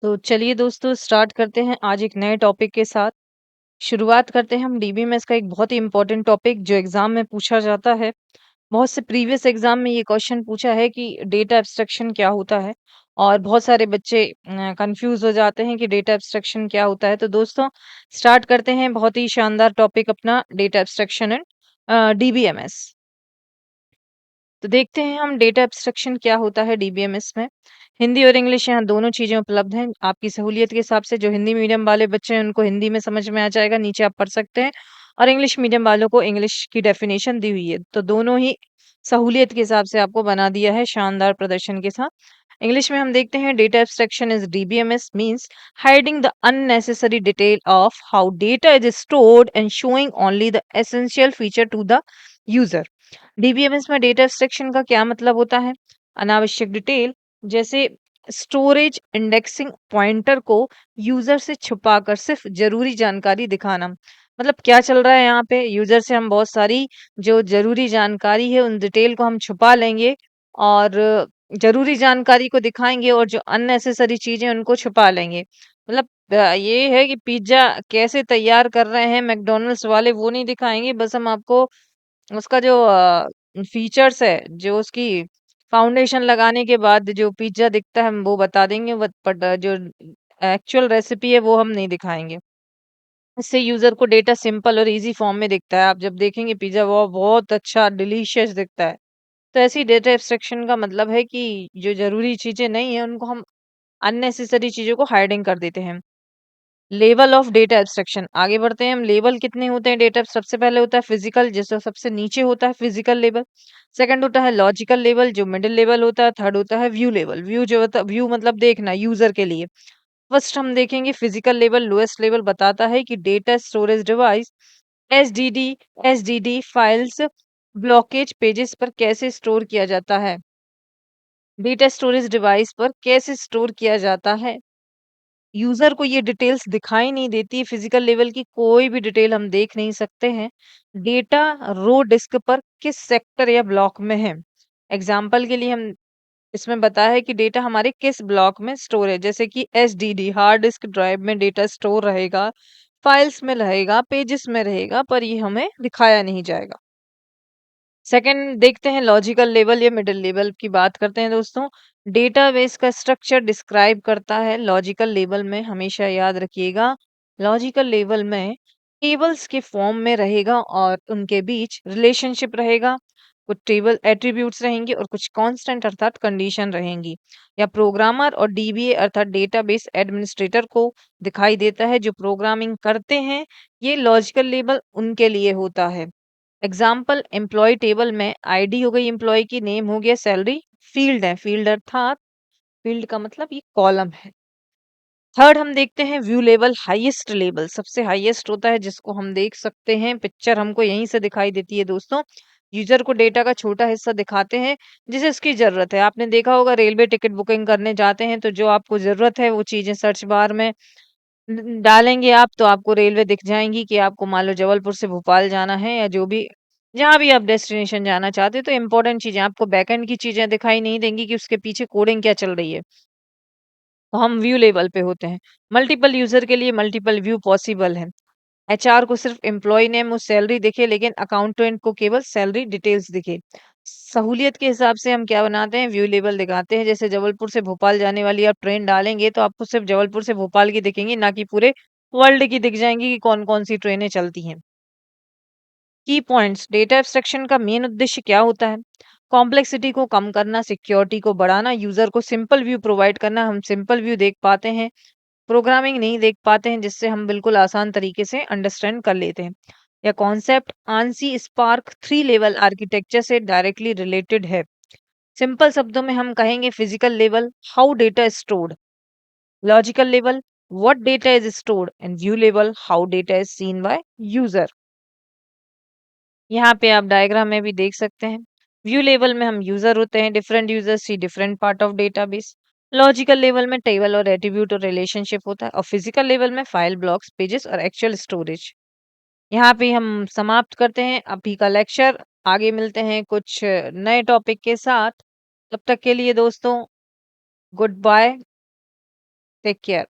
तो चलिए दोस्तों स्टार्ट करते हैं आज एक नए टॉपिक के साथ। शुरुआत करते हैं हम डीबीएमएस का एक बहुत ही इम्पोर्टेंट टॉपिक जो एग्ज़ाम में पूछा जाता है। बहुत से प्रीवियस एग्ज़ाम में ये क्वेश्चन पूछा है कि डेटा एब्स्ट्रैक्शन क्या होता है? और बहुत सारे बच्चे कन्फ्यूज़ हो जाते हैं कि डेटा एब्स्ट्रैक्शन क्या होता है? तो दोस्तों स्टार्ट करते हैं बहुत ही शानदार टॉपिक अपना डेटा एब्स्ट्रैक्शन एंड डीबीएमएस। तो देखते हैं हम डेटा एब्स्ट्रैक्शन क्या होता है डीबीएमएस में। हिंदी और इंग्लिश यहाँ दोनों चीज़ें उपलब्ध हैं। आपकी सहूलियत के हिसाब से जो हिंदी मीडियम वाले बच्चे हैं उनको हिंदी में समझ में आ जाएगा, नीचे आप पढ़ सकते हैं और इंग्लिश मीडियम वालों को इंग्लिश की डेफिनेशन दी हुई है। तो दोनों ही सहूलियत के हिसाब से आपको बना दिया है शानदार प्रदर्शन के साथ। इंग्लिश में हम देखते हैं data abstraction is DBMS means hiding the unnecessary detail of how data is stored and showing only the essential feature to the user. DBMS में डेटा एब्स्ट्रैक्शन का क्या मतलब होता है? अनावश्यक डिटेल जैसे स्टोरेज, इंडेक्सिंग, पॉइंटर को यूजर से छुपाकर सिर्फ जरूरी जानकारी दिखाना। मतलब क्या चल रहा है यहाँ पे? यूजर से हम बहुत सारी जो जरूरी जानकारी है उन डिटेल को हम छुपा लेंगे और जरूरी जानकारी को दिखाएंगे और जो अननेसेसरी चीजें उनको छुपा लेंगे। मतलब ये है कि पिज्जा कैसे तैयार कर रहे हैं मैकडॉनल्ड्स वाले वो नहीं दिखाएंगे, बस हम आपको उसका जो फीचर्स है, जो उसकी फाउंडेशन लगाने के बाद जो पिज़्ज़ा दिखता है हम वो बता देंगे बट जो एक्चुअल रेसिपी है वो हम नहीं दिखाएँगे। इससे यूज़र को डेटा सिंपल और ईज़ी फॉर्म में दिखता है। आप जब देखेंगे पिज़्ज़ा वो बहुत अच्छा डिलीशियस दिखता है। तो ऐसे ही डेटा एब्स्ट्रैक्शन का मतलब है कि जो ज़रूरी चीज़ें नहीं है उनको हम अननेसेसरी चीज़ों को हाइडिंग कर देते हैं। लेवल ऑफ डेटा एब्स्ट्रैक्शन आगे बढ़ते हैं हम। लेवल कितने होते हैं डेटा? सबसे पहले होता है फिजिकल, जैसे सबसे नीचे होता है फिजिकल लेवल। सेकंड होता है लॉजिकल लेवल जो मिडिल लेवल होता है। थर्ड होता है व्यू लेवल। व्यू जो होता है, व्यू मतलब देखना यूजर के लिए। फर्स्ट हम देखेंगे फिजिकल लेवल। लोएस्ट लेवल बताता है कि data storage device SDD SDD files blockage pages पर कैसे स्टोर किया जाता है। डेटा स्टोरेज डिवाइस पर कैसे स्टोर किया जाता है। यूजर को ये डिटेल्स दिखाई नहीं देती, फिजिकल लेवल की कोई भी डिटेल हम देख नहीं सकते हैं। डेटा रो डिस्क पर किस सेक्टर या ब्लॉक में है। एग्जाम्पल के लिए हम इसमें बताया है कि डेटा हमारे किस ब्लॉक में स्टोर है, जैसे कि एसडीडी हार्ड डिस्क ड्राइव में डेटा स्टोर रहेगा, फाइल्स में रहेगा, पेजेस में रहेगा, पर ये हमें दिखाया नहीं जाएगा। सेकंड देखते हैं लॉजिकल लेवल या मिडिल लेवल की बात करते हैं दोस्तों। डेटाबेस का स्ट्रक्चर डिस्क्राइब करता है लॉजिकल लेवल में। हमेशा याद रखिएगा लॉजिकल लेवल में टेबल्स के फॉर्म में रहेगा और उनके बीच रिलेशनशिप रहेगा। कुछ टेबल एट्रीब्यूट्स रहेंगे और कुछ कांस्टेंट अर्थात कंडीशन रहेंगी। या प्रोग्रामर और डीबीए अर्थात डेटाबेस एडमिनिस्ट्रेटर को दिखाई देता है जो प्रोग्रामिंग करते हैं। ये लॉजिकल लेवल उनके लिए होता है। एग्जाम्पल एम्प्लॉय टेबल में आईडी हो गई एम्प्लॉय की, नेम हो गया, सैलरी फील्ड है, फील्ड अर्थात फील्ड का मतलब ये कॉलम है। थर्ड हम देखते हैं व्यू लेवल। हाईएस्ट लेवल सबसे हाईएस्ट होता है जिसको हम देख सकते हैं। पिक्चर हमको यहीं से दिखाई देती है दोस्तों। यूजर को डेटा का छोटा हिस्सा दिखाते हैं जिसे इसकी जरूरत है। आपने देखा होगा रेलवे टिकट बुकिंग करने जाते हैं तो जो आपको जरूरत है वो चीजें सर्च बार में डालेंगे आप तो आपको रेलवे दिख जाएंगी कि आपको मान लो जबलपुर से भोपाल जाना है या जो भी जहाँ भी आप डेस्टिनेशन जाना चाहते हो। तो इम्पोर्टेंट चीजें आपको बैकएंड की चीजें दिखाई नहीं देंगी कि उसके पीछे कोडिंग क्या चल रही है। तो हम व्यू लेवल पे होते हैं। मल्टीपल यूजर के लिए मल्टीपल व्यू पॉसिबल है। एचआर को सिर्फ एम्प्लॉय नेम और सैलरी दिखे लेकिन अकाउंटेंट को केवल सैलरी डिटेल्स दिखे। सहूलियत के हिसाब से हम क्या बनाते हैं, व्यू लेवल दिखाते हैं। जैसे जबलपुर से भोपाल जाने वाली आप ट्रेन डालेंगे तो आपको सिर्फ जबलपुर से भोपाल की दिखेंगी, ना कि पूरे वर्ल्ड की दिख जाएंगी कि कौन कौन सी ट्रेनें चलती हैं। की पॉइंट्स डेटा एब्स्ट्रैक्शन का मेन उद्देश्य क्या होता है? कॉम्प्लेक्सिटी को कम करना, सिक्योरिटी को बढ़ाना, यूजर को सिंपल व्यू प्रोवाइड करना। हम सिंपल व्यू देख पाते हैं, प्रोग्रामिंग नहीं देख पाते हैं, जिससे हम बिल्कुल आसान तरीके से अंडरस्टैंड कर लेते हैं। या concept ANSI spark 3 level architecture से डायरेक्टली रिलेटेड है। सिंपल शब्दों में हम कहेंगे physical level how data is stored, logical level what data is stored and view level how data is seen by user. यहाँ पे आप डायग्राम में भी देख सकते हैं। व्यू लेवल में हम यूजर होते हैं, different users see different part of database. Logical level में टेबल और एट्रीब्यूट और रिलेशनशिप होता है और फिजिकल लेवल में फाइल ब्लॉक्स पेजेस और एक्चुअल स्टोरेज। यहाँ पे हम समाप्त करते हैं अभी का लेक्चर। आगे मिलते हैं कुछ नए टॉपिक के साथ। तब तक के लिए दोस्तों गुड बाय। Take care.